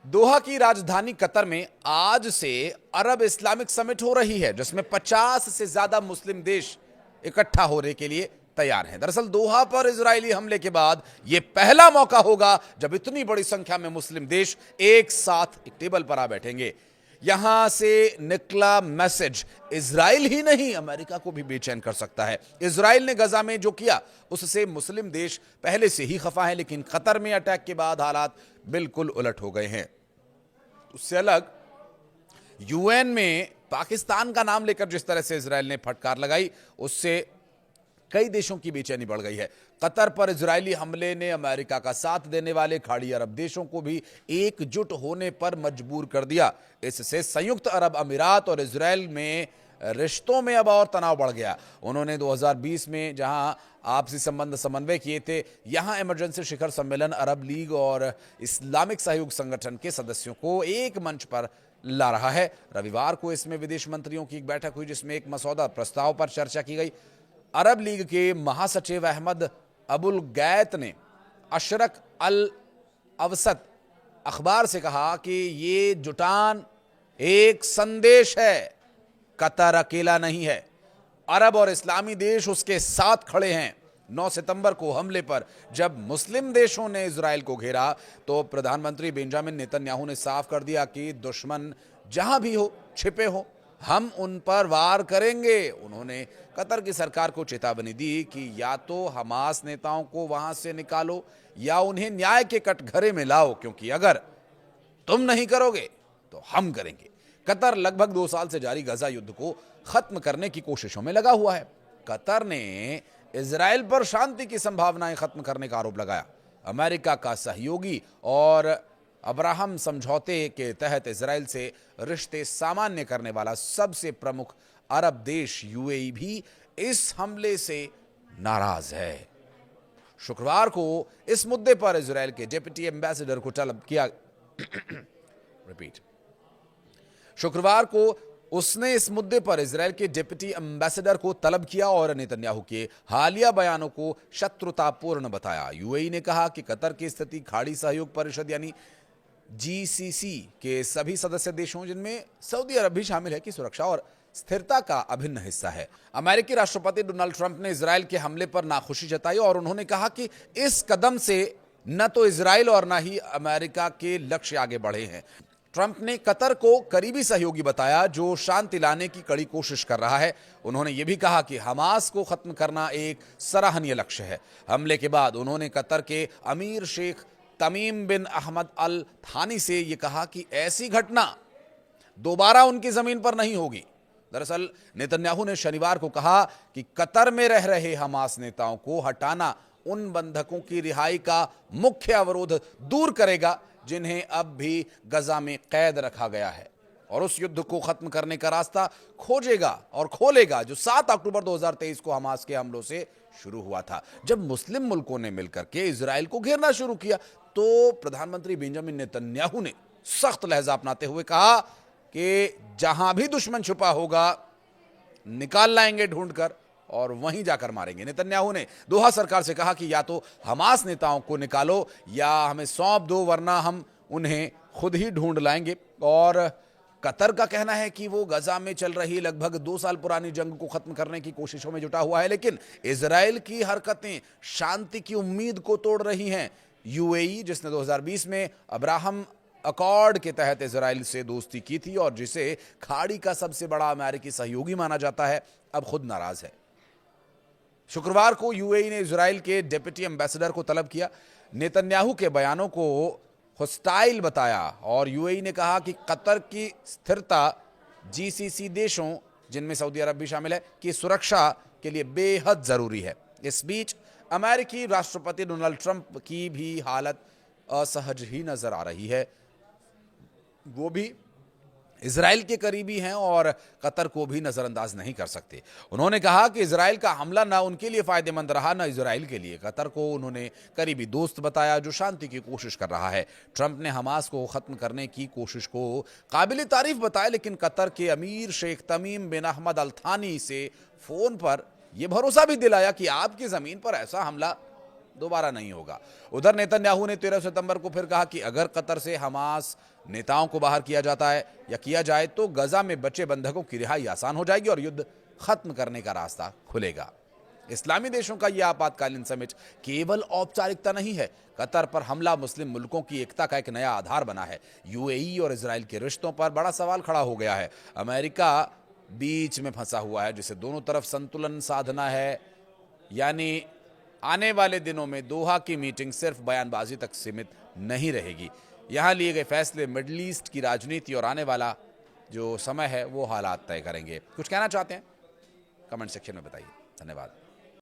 दोहा की राजधानी कतर में आज से अरब इस्लामिक समिट हो रही है, जिसमें 50 से ज्यादा मुस्लिम देश इकट्ठा होने के लिए तैयार हैं। दरअसल दोहा पर इजरायली हमले के बाद यह पहला मौका होगा जब इतनी बड़ी संख्या में मुस्लिम देश एक साथ एक टेबल पर आ बैठेंगे। यहां से निकला मैसेज इजराइल ही नहीं, अमेरिका को भी बेचैन कर सकता है। इजराइल ने गजा में जो किया उससे मुस्लिम देश पहले से ही खफा है, लेकिन कतर में अटैक के बाद हालात बिल्कुल उलट हो गए हैं। उससे अलग यूएन में पाकिस्तान का नाम लेकर जिस तरह से इजराइल ने फटकार लगाई, उससे कई देशों की बेचैनी बढ़ गई है। कतर पर इजरायली हमले ने अमेरिका का साथ देने वाले खाड़ी अरब देशों को भी एकजुट होने पर मजबूर कर दिया। इससे संयुक्त अरब अमीरात और इजराइल में रिश्तों में अब और तनाव बढ़ गया। उन्होंने 2020 में जहां आपसी संबंध समन्वय किए थे, यहां इमरजेंसी शिखर सम्मेलन अरब लीग और इस्लामिक सहयोग संगठन के सदस्यों को एक मंच पर ला रहा है। रविवार को इसमें विदेश मंत्रियों की एक बैठक हुई, जिसमें एक मसौदा प्रस्ताव पर चर्चा की गई। अरब लीग के महासचिव अहमद अबुल गैत ने अशरक अल अवसत अखबार से कहा कि ये जुटान एक संदेश है, कतर अकेला नहीं है, अरब और इस्लामी देश उसके साथ खड़े हैं। 9 सितंबर को हमले पर जब मुस्लिम देशों ने इजराइल को घेरा तो प्रधानमंत्री बेंजामिन नेतन्याहू ने साफ कर दिया कि दुश्मन जहां भी हो, छिपे हो, हम उन पर वार करेंगे। उन्होंने कतर की सरकार को चेतावनी दी कि या तो हमास नेताओं को वहां से निकालो या उन्हें न्याय के कटघरे में लाओ, क्योंकि अगर तुम नहीं करोगे तो हम करेंगे। कतर लगभग 2 साल से जारी गजा युद्ध को खत्म करने की कोशिशों में लगा हुआ है। कतर ने इजराइल पर शांति की संभावनाएं खत्म करने का आरोप लगाया। अमेरिका का सहयोगी और अब्राहम समझौते के तहत इजराइल से रिश्ते सामान्य करने वाला सबसे प्रमुख अरब देश यूएई भी इस हमले से नाराज है। शुक्रवार को इस मुद्दे पर इजराइल के डिप्टी एम्बेसडर को तलब किया रिपीट शुक्रवार को उसने इस मुद्दे पर इजराइल के डिप्टी एम्बेसडर को तलब किया और नेतन्याहू के हालिया बयानों को शत्रुतापूर्ण बताया। यूएई ने कहा कि कतर की स्थिति खाड़ी सहयोग परिषद यानी जीसीसी के सभी सदस्य देशों, जिनमें सऊदी अरब भी शामिल है, की सुरक्षा और स्थिरता का अभिन्न हिस्सा है। अमेरिकी राष्ट्रपति डोनाल्ड ट्रंप ने इजराइल के हमले पर नाखुशी जताई और उन्होंने कहा कि इस कदम से न तो इजराइल और न ही अमेरिका के लक्ष्य आगे बढ़े हैं। ट्रंप ने कतर को करीबी सहयोगी बताया जो शांति लाने की कड़ी कोशिश कर रहा है। उन्होंने यह भी कहा कि हमास को खत्म करना एक सराहनीय लक्ष्य है। हमले के बाद उन्होंने कतर के अमीर शेख तमीम बिन अहमद अल थानी से यह कहा कि ऐसी घटना दोबारा उनकी जमीन पर नहीं होगी। दरअसल नेतन्याहू ने शनिवार को कहा कि कतर में रह रहे हमास नेताओं को हटाना उन बंधकों की रिहाई का मुख्य अवरोध दूर करेगा जिन्हें अब भी गजा में कैद रखा गया है, और उस युद्ध को खत्म करने का रास्ता खोजेगा और खोलेगा जो 7 अक्टूबर 2023 को हमास के हमलों से शुरू हुआ था। जब मुस्लिम मुल्कों ने मिलकर के इजराइल को घेरना शुरू किया तो प्रधानमंत्री बेंजामिन नेतन्याहू ने सख्त लहजा अपनाते हुए कहा कि जहां भी दुश्मन छुपा होगा निकाल लाएंगे ढूंढकर और वहीं जाकर मारेंगे। नेतन्याहू ने दोहा सरकार से कहा कि या तो हमास नेताओं को निकालो या हमें सौंप दो, वरना हम उन्हें खुद ही ढूंढ लाएंगे। और कतर का कहना है कि वो गजा में चल रही लगभग 2 साल पुरानी जंग को खत्म करने की कोशिशों में जुटा हुआ है, लेकिन इजराइल की हरकतें शांति की उम्मीद को तोड़ रही हैं। यूएई, जिसने 2020 में अब्राहम अकॉर्ड के तहत इजराइल से दोस्ती की थी और जिसे खाड़ी का सबसे बड़ा अमेरिकी सहयोगी माना जाता है, अब खुद नाराज है। शुक्रवार को यूएई ने इजराइल के डिप्टी एम्बेसडर को तलब किया। नेतन्याहू के बयानों को होस्टाइल बताया और यूएई ने कहा कि कतर की स्थिरता जीसीसी देशों, जिनमें सऊदी अरब भी शामिल है, की सुरक्षा के लिए बेहद जरूरी है। इस बीच अमेरिकी राष्ट्रपति डोनाल्ड ट्रंप की भी हालत असहज ही नजर आ रही है। वो भी इजराइल के करीबी हैं और कतर को भी नजरअंदाज नहीं कर सकते। उन्होंने कहा कि इजराइल का हमला न उनके लिए फायदेमंद रहा न इजराइल के लिए। कतर को उन्होंने करीबी दोस्त बताया जो शांति की कोशिश कर रहा है। ट्रंप ने हमास को खत्म करने की कोशिश को काबिल तारीफ बताया, लेकिन कतर के अमीर शेख तमीम बिन अहमद अल थानी से फोन पर यह भरोसा भी दिलाया कि आपकी जमीन पर ऐसा हमला दोबारा नहीं होगा। उधर नेतन्याहू ने 13 सितंबर को फिर कहा कि अगर कतर से हमास नेताओं को बाहर किया जाता है या किया जाए तो गजा में बचे बंधकों की रिहाई आसान हो जाएगी और युद्ध खत्म करने का रास्ता खुलेगा। इस्लामी देशों का यह आपातकालीन समिट केवल औपचारिकता नहीं है, कतर पर हमला मुस्लिम मुल्कों की एकता का एक नया आधार बना है। यूएई और इजराइल के रिश्तों पर बड़ा सवाल खड़ा हो गया है। अमेरिका बीच में फंसा हुआ है, जिसे दोनों तरफ संतुलन साधना है। यानी आने वाले दिनों में दोहा की मीटिंग सिर्फ बयानबाजी तक सीमित नहीं रहेगी। यहां लिए गए फैसले मिडिल ईस्ट की राजनीति और आने वाला जो समय है वो हालात तय करेंगे। कुछ कहना चाहते हैं? कमेंट सेक्शन में बताइए। धन्यवाद।